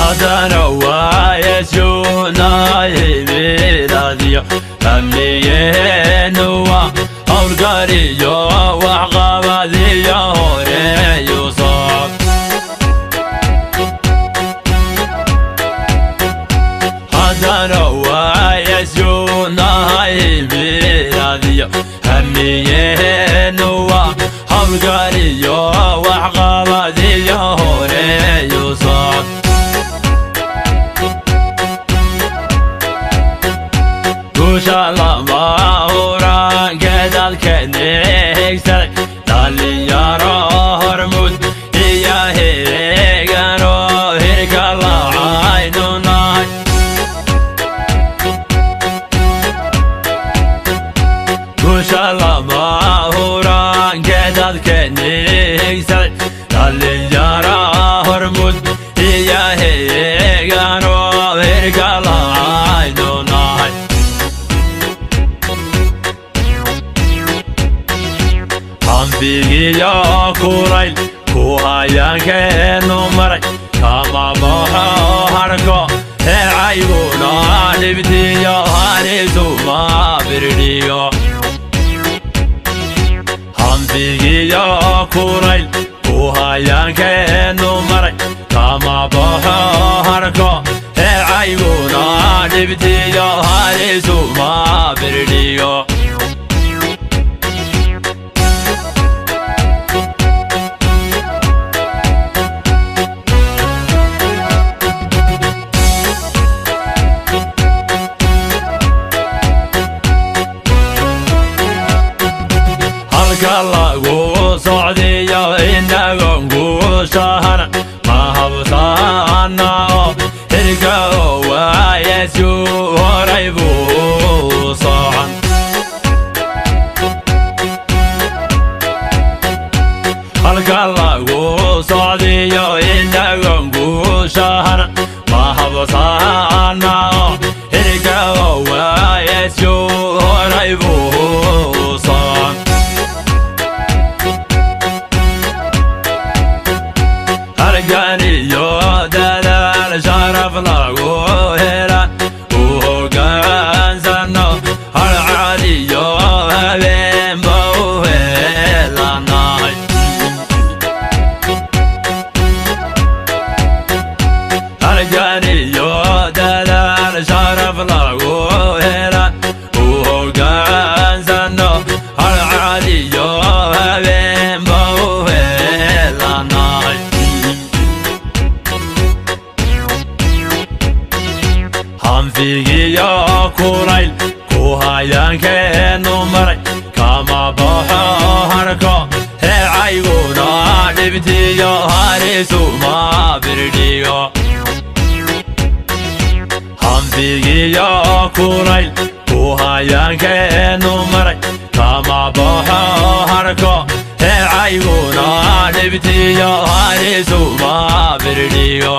هذا ويسونا يبيداديو أمينوا أورقاريو وعقاباديو ريوصاك هذا ويسونا يبيداديو أمينوا أورقاريو وعقاباديو ريوصاك Kushala maura gedal kenexter Dali yara hormud iya hegaro hirkala aynunay Kushala maura gedal kenexter Dali yara hormud iya hegaro hirkala aynunay Bigi ya kuray kuhayan ke numaray kama baha harko he ayguna libti ya harisu ma birdiyo ham bigi ya kuray kuhayan ke numaray kama baha harko he ayguna libti ya harisu ma birdiyo Kalagu Saudiya inagongu shahana mahabsana hirga wa yesu horaibu sahan Kalagu Saudiya inagongu shahana mahabsana hirga wa yesu horaibu sahan Hargani yo dadal sharaf lagu hela uhoganzano haradi yo haben bohelanay Hargani yo dadal sharaf lagu hela uhoganzano haradi yo haben bohelanay Bigi ya kuray kuhayan ke numaray kama baha harko he ayguna libti ya harisu ma birdiyo ham bigi ya kuray kuhayan ke numaray kama baha harko he ayguna libti ya harisu ma birdiyo